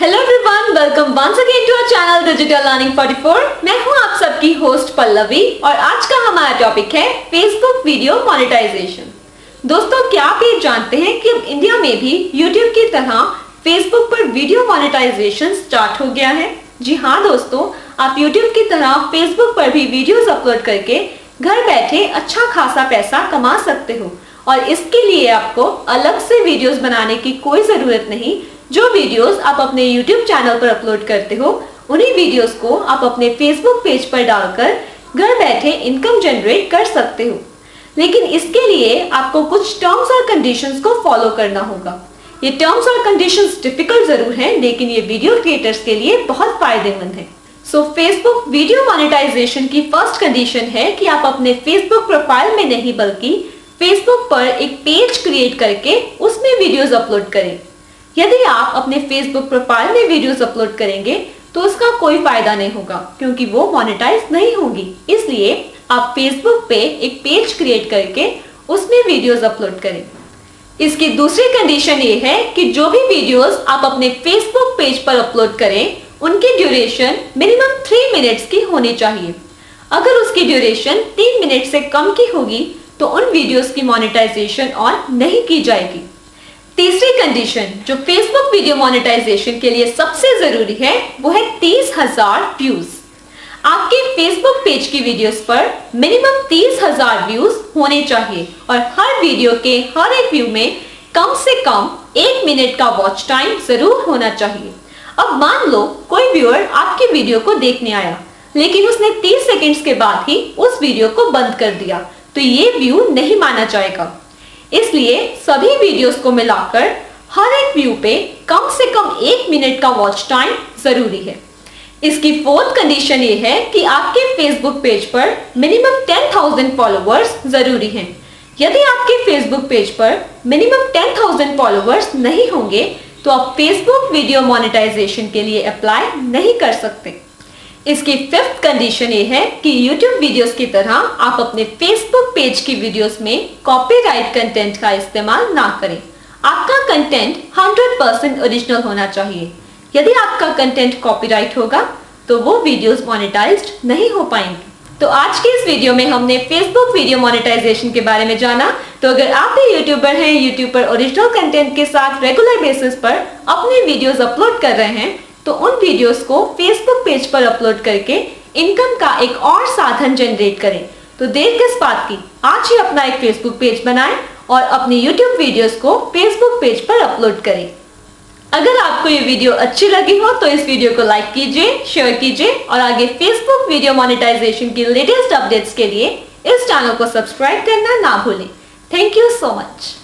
Hello everyone, welcome once again to our channel digital learning 44। मैं हूं आप सबकी होस्ट पल्लवी और आज का हमारा टॉपिक है फेसबुक वीडियो मोनेटाइजेशन। दोस्तों, क्या आप ये जानते हैं कि अब इंडिया में भी यूट्यूब की तरह फेसबुक पर वीडियो मोनेटाइजेशन स्टार्ट हो गया है। जी हाँ दोस्तों, आप यूट्यूब की तरह फेसबुक पर भी वीडियोस अपलोड करके घर बैठे अच्छा खासा पैसा कमा सकते हो और इसके लिए आपको अलग से वीडियोस बनाने की कोई जरूरत नहीं। जो वीडियोस आप अपने YouTube चैनल पर अपलोड करते हो, उन्हीं वीडियोस को आप अपने Facebook पेज पर डालकर घर बैठे इनकम जनरेट कर सकते हो। लेकिन इसके लिए आपको कुछ टर्म्स और कंडीशंस को फॉलो करना होगा। ये टर्म्स और कंडीशंस डिफिकल्ट जरूर हैं, लेकिन ये वीडियो क्रिएटर्स के लिए बहुत फायदेमंद है। सो फेसबुक वीडियो मोनेटाइजेशन की फर्स्ट कंडीशन है कि आप अपने फेसबुक प्रोफाइल में नहीं बल्कि फेसबुक पर एक पेज क्रिएट करके उसमें वीडियोस अपलोड करें। यदि आप अपने फेसबुक प्रोफाइल में वीडियोस अपलोड करेंगे तो उसका कोई फायदा नहीं होगा, क्योंकि वो मोनेटाइज नहीं होगी। इसलिए आप फेसबुक पे एक पेज क्रिएट करके उसमें वीडियोस अपलोड करें। इसकी दूसरी कंडीशन ये है कि जो भी वीडियोस आप अपने फेसबुक पेज पर अपलोड करें, उनकी ड्यूरेशन मिनिमम 3 मिनट्स की होनी चाहिए। अगर उसकी ड्यूरेशन 3 मिनट से कम की होगी तो उन वीडियोस की मोनेटाइजेशन ऑन नहीं की जाएगी। तीसरी कंडीशन जो फेसबुक वीडियो मोनेटाइजेशन के लिए सबसे जरूरी है वो है 30,000 व्यूज। आपके फेसबुक पेज की वीडियोस पर मिनिमम 30,000 व्यूज होने चाहिए और हर वीडियो के हर एक व्यू में कम से कम 1 मिनट का वॉच टाइम जरूर होना चाहिए। अब मान लो कोई व्यूअर आपकी वीडियो को देखने आया, लेकिन उसने 30 सेकेंड्स के बाद ही उस वीडियो को बंद कर दिया, तो ये व्यू नहीं माना जाएगा। इसलिए सभी वीडियोस को मिलाकर हर एक व्यू पे कम से कम 1 मिनट का वॉच टाइम जरूरी है। इसकी फोर्थ कंडीशन ये है कि आपके फेसबुक पेज पर मिनिमम 10,000 फॉलोअर्स जरूरी हैं। यदि आपके फेसबुक पेज पर मिनिमम 10,000 फॉलोअर्स नहीं होंगे तो आप फेसबुक वीडियो मोनेटाइजेशन के लिए अप्लाई नहीं कर सकते। इसकी फिफ्थ कंडीशन ये है कि YouTube वीडियोस की तरह आप अपने Facebook पेज की वीडियोस में कॉपीराइट कंटेंट का इस्तेमाल ना करें। आपका कंटेंट 100% ओरिजिनल होना चाहिए। यदि आपका कंटेंट कॉपीराइट होगा तो वो वीडियोस मोनेटाइज्ड नहीं हो पाएंगे। तो आज के इस वीडियो में हमने Facebook वीडियो मोनेटाइजेशन के बारे में जाना। तो अगर आप भी यूट्यूबर हैं, यूट्यूब पर ओरिजिनल कंटेंट के साथ रेगुलर बेसिस पर अपने वीडियोस अपलोड कर रहे हैं, तो उन वीडियोस को फेसबुक पेज पर अपलोड करके इनकम का एक और साधन जनरेट करें। तो देर किस बात की, आज ही अपना एक फेसबुक पेज बनाएं और अपनी यूट्यूब वीडियोस को फेसबुक पेज पर अपलोड करें। अगर आपको ये वीडियो अच्छी लगी हो तो इस वीडियो को लाइक कीजिए, शेयर कीजिए और आगे फेसबुक वीडियो मोनेटाइजेशन की लेटेस्ट अपडेट्स के लिए इस चैनल को सब्सक्राइब करना ना भूलें। Thank you so much.